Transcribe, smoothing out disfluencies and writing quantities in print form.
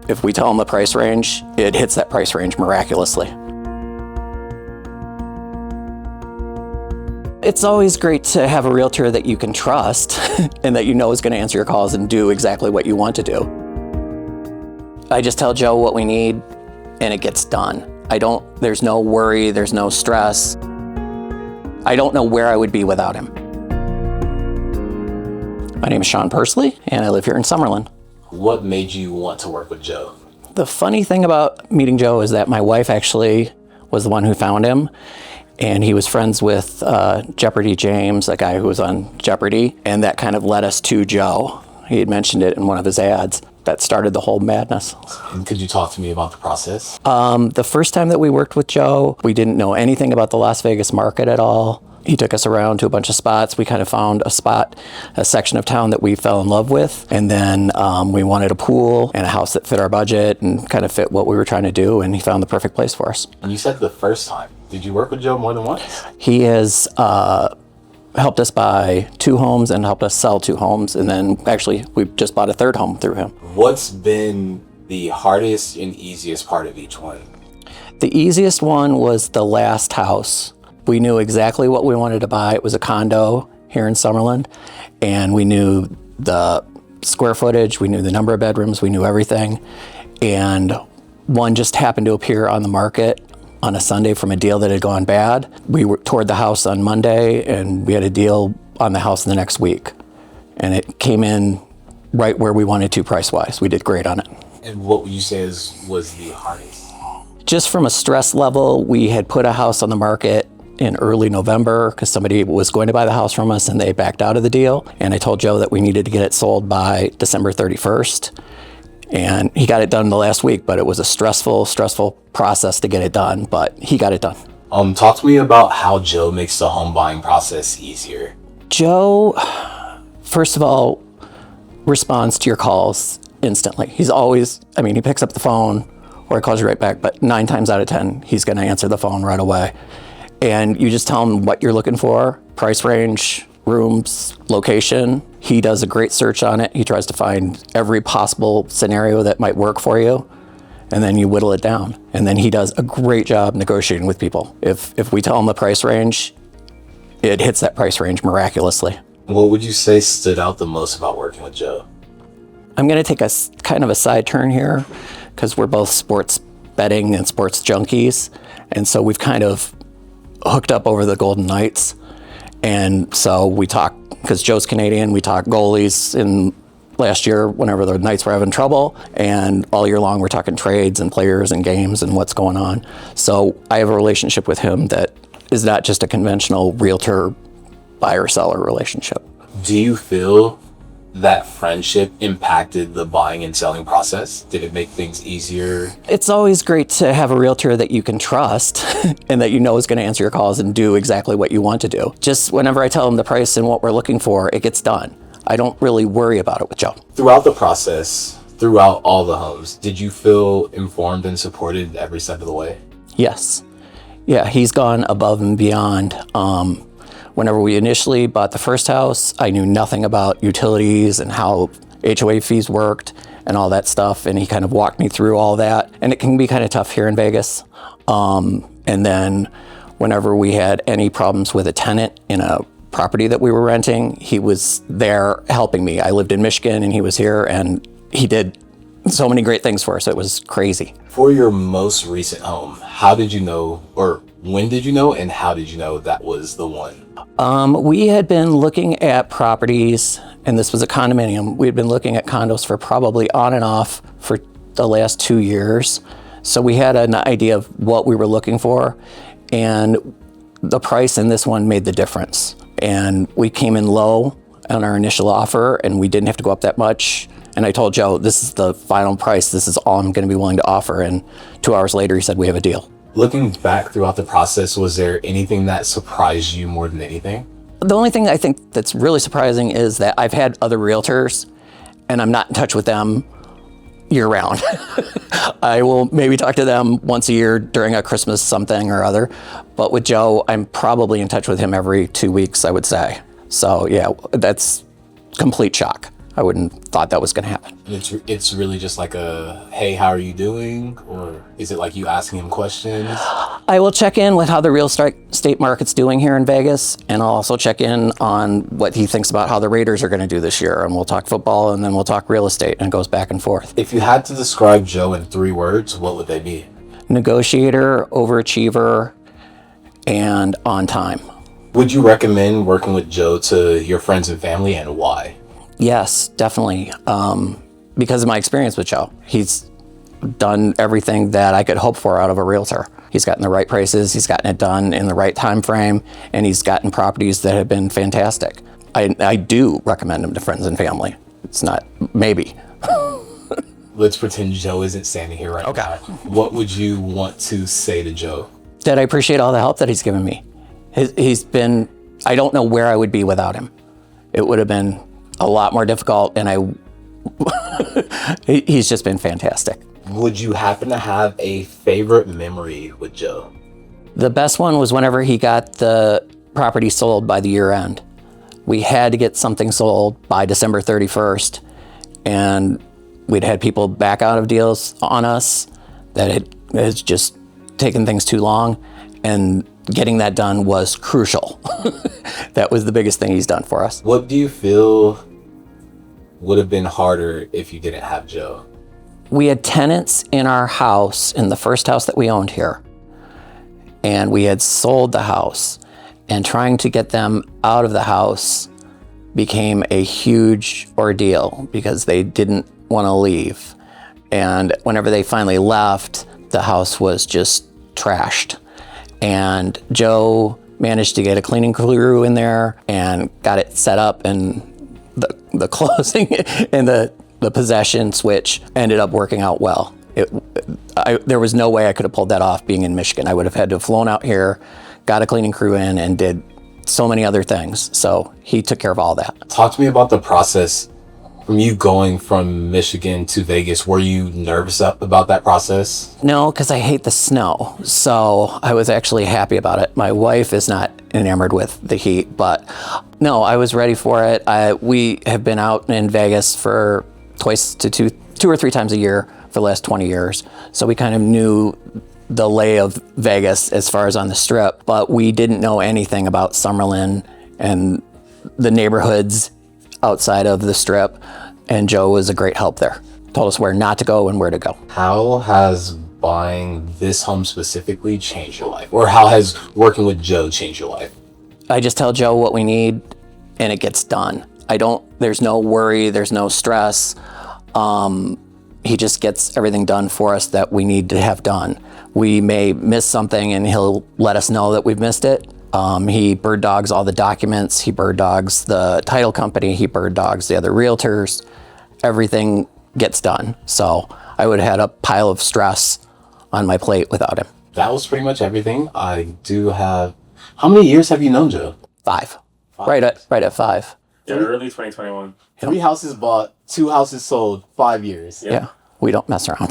If we tell them the price range, it hits that price range miraculously. It's always great to have a realtor that you can trust and that you know is going to answer your calls and do exactly what you want to do. I just tell Joe what we need and it gets done. There's no worry, there's no stress. I don't know where I would be without him. My name is Sean Pursley and I live here in Summerlin. What made you want to work with Joe? The funny thing about meeting Joe is that my wife actually was the one who found him, and he was friends with Jeopardy James, a guy who was on Jeopardy, and that kind of led us to Joe. He had mentioned it in one of his ads. That started the whole madness. And could you talk to me about the process? The first time that we worked with Joe, we didn't know anything about the Las Vegas market at all. He took us around to a bunch of spots. We kind of found a section of town that we fell in love with. And then we wanted a pool and a house that fit our budget and kind of fit what we were trying to do. And he found the perfect place for us. And you said the first time. Did you work with Joe more than once? He has helped us buy 2 homes and helped us sell 2 homes. And then actually we just bought a 3rd home through him. What's been the hardest and easiest part of each one? The easiest one was the last house. We knew exactly what we wanted to buy. It was a condo here in Summerlin, and we knew the square footage, we knew the number of bedrooms, we knew everything. And one just happened to appear on the market on a Sunday from a deal that had gone bad. We toured the house on Monday, and we had a deal on the house in the next week. And it came in right where we wanted to price-wise. We did great on it. And what would you say was the hardest? Just from a stress level, we had put a house on the market in early November because somebody was going to buy the house from us and they backed out of the deal. And I told Joe that we needed to get it sold by December 31st. And he got it done the last week, but it was a stressful process to get it done, but he got it done. Talk to me about how Joe makes the home buying process easier. Joe, first of all, responds to your calls instantly. He picks up the phone or he calls you right back, but 9 times out of 10, he's gonna answer the phone right away. And you just tell him what you're looking for, price range, rooms, location. He does a great search on it. He tries to find every possible scenario that might work for you, and then you whittle it down. And then he does a great job negotiating with people. If we tell him the price range, it hits that price range miraculously. What would you say stood out the most about working with Joe? I'm gonna take a kind of a side turn here, because we're both sports betting and sports junkies. And so we've kind of hooked up over the Golden Knights. And so we talk, because Joe's Canadian, we talk goalies in last year whenever the Knights were having trouble. And all year long, we're talking trades and players and games and what's going on. So I have a relationship with him that is not just a conventional realtor buyer-seller relationship. Do you feel that friendship impacted the buying and selling process? Did it make things easier? It's always great to have a realtor that you can trust and that you know is going to answer your calls and do exactly what you want to do. Just whenever I tell them the price and what we're looking for, it gets done. I don't really worry about it with Joe. Throughout the process, throughout all the homes, did you feel informed and supported every step of the way? Yes. Yeah, he's gone above and beyond. Whenever we initially bought the first house, I knew nothing about utilities and how HOA fees worked and all that stuff. And he kind of walked me through all that. And it can be kind of tough here in Vegas. And then whenever we had any problems with a tenant in a property that we were renting, he was there helping me. I lived in Michigan and he was here, and he did so many great things for us. It was crazy. For your most recent home, how did you know, or when did you know, and how did you know that was the one? We had been looking at properties, and this was a condominium. We had been looking at condos for probably on and off for the last 2 years. So we had an idea of what we were looking for, and the price in this one made the difference. And we came in low on our initial offer, and we didn't have to go up that much. And I told Joe, this is the final price. This is all I'm going to be willing to offer. And 2 hours later, he said, we have a deal. Looking back throughout the process, was there anything that surprised you more than anything? The only thing I think that's really surprising is that I've had other realtors and I'm not in touch with them year round. I will maybe talk to them once a year during a Christmas something or other. But with Joe, I'm probably in touch with him every 2 weeks, I would say. So yeah, that's complete shock. I wouldn't thought that was going to happen. And it's really just like a, hey, how are you doing? Or is it like you asking him questions? I will check in with how the real estate market's doing here in Vegas, and I'll also check in on what he thinks about how the Raiders are going to do this year. And we'll talk football, and then we'll talk real estate, and it goes back and forth. If you had to describe Joe in 3 words, what would they be? Negotiator, overachiever, and on time. Would you recommend working with Joe to your friends and family, and why? Yes, definitely. Because of my experience with Joe. He's done everything that I could hope for out of a realtor. He's gotten the right prices, he's gotten it done in the right time frame, and he's gotten properties that have been fantastic. I do recommend him to friends and family. It's not maybe. Let's pretend Joe isn't standing here right now. What would you want to say to Joe? That I appreciate all the help that he's given me. He's been, I don't know where I would be without him. It would have been a lot more difficult, and he's just been fantastic. Would you happen to have a favorite memory with Joe? The best one was whenever he got the property sold by the year end. We had to get something sold by December 31st, and we'd had people back out of deals on us that had just taken things too long, and getting that done was crucial. That was the biggest thing he's done for us. What do you feel would have been harder if you didn't have Joe? We had tenants in our house, in the first house that we owned here, and we had sold the house, and trying to get them out of the house became a huge ordeal because they didn't want to leave. And whenever they finally left, the house was just trashed. And Joe managed to get a cleaning crew in there and got it set up, and the closing and the possession switch ended up working out well. There was no way I could have pulled that off being in Michigan. I would have had to have flown out here, got a cleaning crew in, and did so many other things. So he took care of all that. Talk to me about the process from you going from Michigan to Vegas. Were you nervous about that process? No, because I hate the snow. So I was actually happy about it. My wife is not enamored with the heat, but no, I was ready for it. We have been out in Vegas for two or three times a year for the last 20 years. So we kind of knew the lay of Vegas as far as on the Strip, but we didn't know anything about Summerlin and the neighborhoods outside of the Strip, and Joe was a great help there. Told us where not to go and where to go. How has buying this home specifically changed your life? Or how has working with Joe changed your life? I just tell Joe what we need, and it gets done. There's no worry, there's no stress. He just gets everything done for us that we need to have done. We may miss something, and he'll let us know that we've missed it. He bird dogs all the documents. He bird dogs the title company. He bird dogs the other realtors. Everything gets done. So I would have had a pile of stress on my plate without him. That was pretty much everything. I do have... How many years have you known Joe? 5. Right at 5. Yeah, early 2021. 3 houses bought, 2 houses sold, 5 years. Yeah, we don't mess around.